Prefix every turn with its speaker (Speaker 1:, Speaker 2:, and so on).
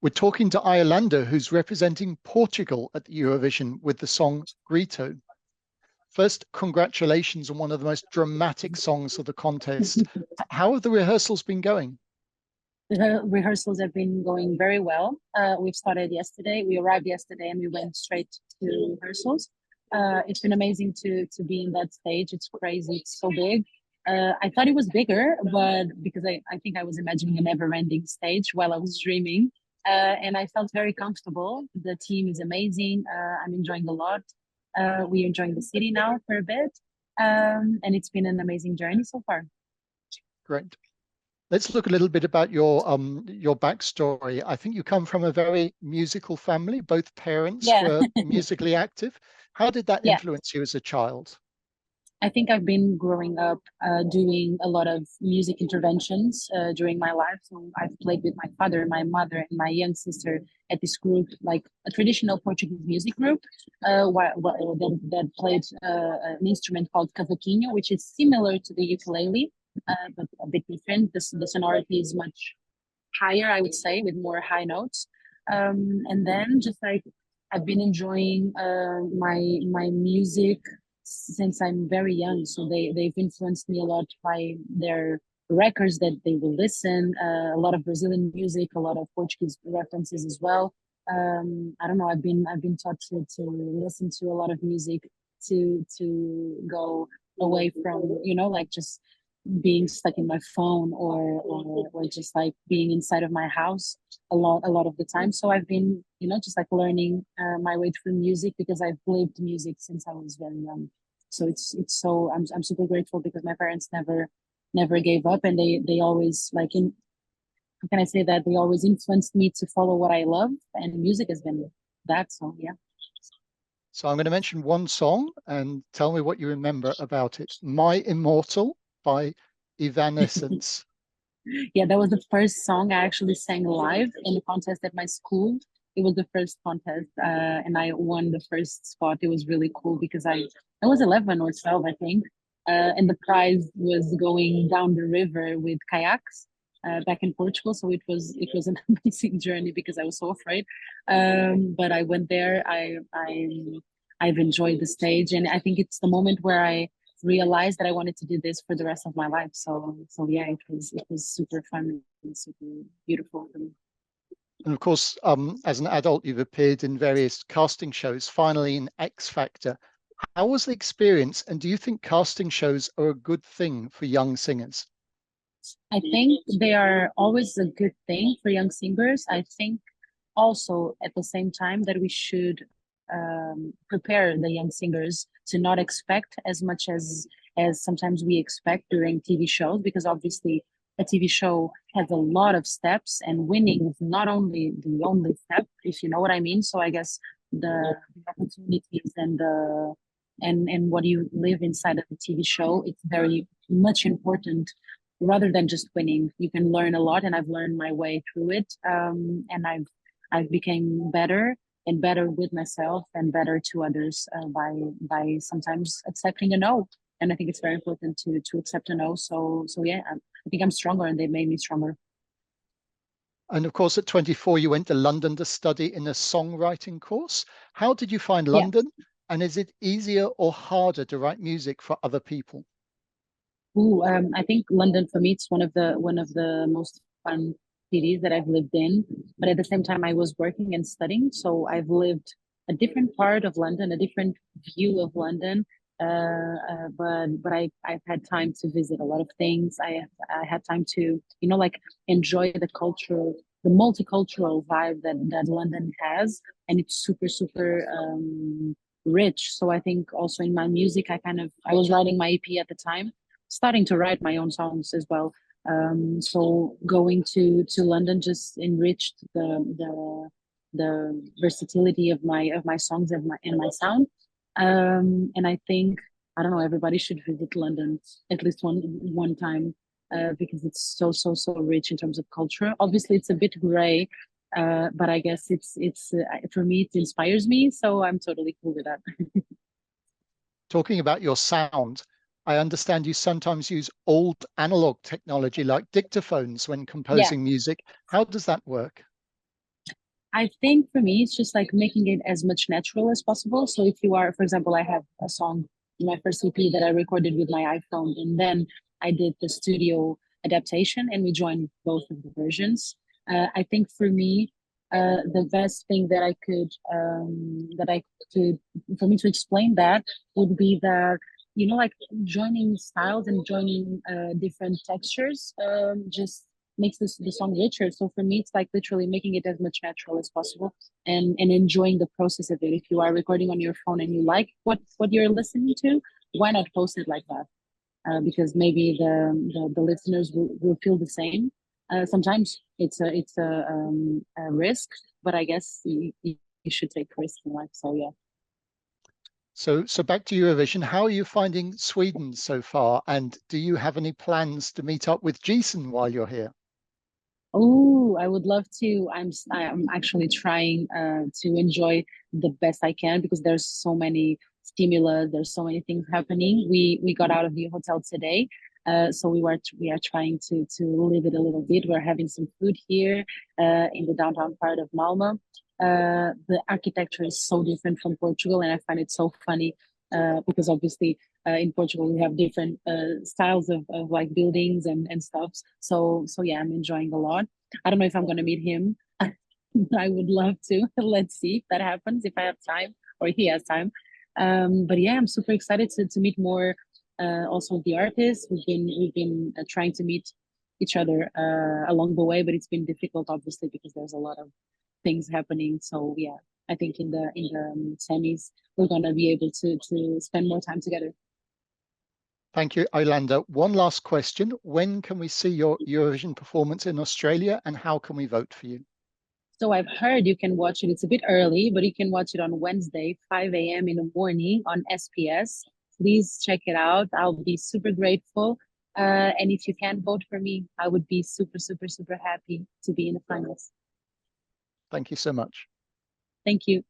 Speaker 1: We're talking to Iolanda, who's representing Portugal at the Eurovision with the song Grito. First, congratulations on one of the most dramatic songs of the contest. How have the rehearsals been going?
Speaker 2: The rehearsals have been going very well. We've started yesterday. We arrived yesterday and we went straight to rehearsals. It's been amazing to be in that stage. It's crazy. It's so big. I thought it was bigger, but because I think I was imagining a never-ending stage while I was dreaming. And I felt very comfortable. The team is amazing. I'm enjoying a lot. We're enjoying the city now for a bit. And it's been an amazing journey so far.
Speaker 1: Great. Let's look a little bit about your backstory. I think you come from a very musical family. Both parents
Speaker 2: Yeah.
Speaker 1: were musically active. How did that
Speaker 2: Yeah.
Speaker 1: influence you as a child?
Speaker 2: I think I've been growing up doing a lot of music interventions during my life. So I've played with my father, my mother, and my young sister at this group, like a traditional Portuguese music group that played an instrument called cavaquinho, which is similar to the ukulele, but a bit different. The sonority is much higher, I would say, with more high notes. And then just like I've been enjoying my music since I'm very young. So they've influenced me a lot by their records that they will listen. A lot of Brazilian music, a lot of Portuguese references as well. I don't know. I've been taught to listen to a lot of music to go away from like just being stuck in my phone or just like being inside of my house a lot of the time. So I've been just like learning my way through music because I've lived music since I was very young. So it's so I'm super grateful because my parents never gave up, and they always like in how can I say that they always influenced me to follow what I love, and music has been that. So yeah.
Speaker 1: So I'm going to mention one song and tell me what you remember about it. My Immortal by Evanescence.
Speaker 2: Yeah, that was the first song I actually sang live in a contest at my school. It was the first contest, and I won the first spot. It was really cool because I was 11 or 12, I think, and the prize was going down the river with kayaks back in Portugal. So it was an amazing journey because I was so afraid, but I went there. I've enjoyed the stage, and I think it's the moment where I realized that I wanted to do this for the rest of my life. So yeah, it was super fun and super beautiful for me.
Speaker 1: And of course, as an adult, you've appeared in various casting shows, finally in X Factor. How was the experience? And do you think casting shows are a good thing for young singers?
Speaker 2: I think they are always a good thing for young singers. I think also at the same time that we should prepare the young singers to not expect as much as sometimes we expect during TV shows, because obviously a TV show has a lot of steps, and winning is not only the only step, if you know what I mean. So I guess the opportunities and what you live inside of the TV show, it's very much important rather than just winning. You can learn a lot, and I've learned my way through it, and I've became better and better with myself and better to others by sometimes accepting a no. And I think it's very important to accept a no. So yeah, I think I'm stronger, and they made me stronger.
Speaker 1: And of course, at 24, you went to London to study in a songwriting course. How did you find
Speaker 2: Yeah.
Speaker 1: London? And is it easier or harder to write music for other people?
Speaker 2: Ooh, I think London for me it's one of the most fun cities that I've lived in. But at the same time, I was working and studying, so I've lived a different part of London, a different view of London. But I've had time to visit a lot of things. I had time to like enjoy the culture, the multicultural vibe that London has, and it's super rich. So I think also in my music, I was writing my EP at the time, starting to write my own songs as well. So going to London just enriched the versatility of my songs and my sound. And I think I don't know, everybody should visit London at least one time, because it's so rich in terms of culture. Obviously, it's a bit gray, but I guess it's for me it inspires me, so I'm totally cool with that.
Speaker 1: Talking about your sound, I understand you sometimes use old analog technology like dictaphones when
Speaker 2: Yeah.
Speaker 1: composing music. How does that work?
Speaker 2: I think for me, it's just like making it as much natural as possible. So if you are, for example, I have a song in my first EP that I recorded with my iPhone, and then I did the studio adaptation, and we joined both of the versions. I think for me, the best thing that I could for me to explain that would be that like joining styles and joining different textures just makes the song richer. So for me, it's like literally making it as much natural as possible and enjoying the process of it. If you are recording on your phone and you like what you're listening to, why not post it like that? Because maybe the listeners will feel the same. Sometimes it's a risk, but I guess you should take risks in life. So yeah.
Speaker 1: So back to Eurovision, how are you finding Sweden so far? And do you have any plans to meet up with Jason while you're here?
Speaker 2: Oh, I would love to. I'm actually trying to enjoy the best I can because there's so many stimulus, there's so many things happening. We got out of the hotel today, so we are trying to live it a little bit. We're having some food here in the downtown part of Malmo. The architecture is so different from Portugal, and I find it so funny because obviously in Portugal we have different styles of like buildings and stuff. So yeah, I'm enjoying a lot. I don't know if I'm gonna meet him. I would love to. Let's see if that happens, if I have time or he has time. But yeah, I'm super excited to meet more. Also the artists. We've been trying to meet each other along the way, but it's been difficult, obviously, because there's a lot of things happening. So yeah, I think in the semis we're gonna be able to spend more time together.
Speaker 1: Thank you, Iolanda. One last question. When can we see your Eurovision performance in Australia and how can we vote for you?
Speaker 2: So I've heard you can watch it. It's a bit early, but you can watch it on Wednesday, 5 a.m. in the morning on SPS. Please check it out. I'll be super grateful. And if you can vote for me, I would be super, super, super happy to be in the finals.
Speaker 1: Thank you so much.
Speaker 2: Thank you.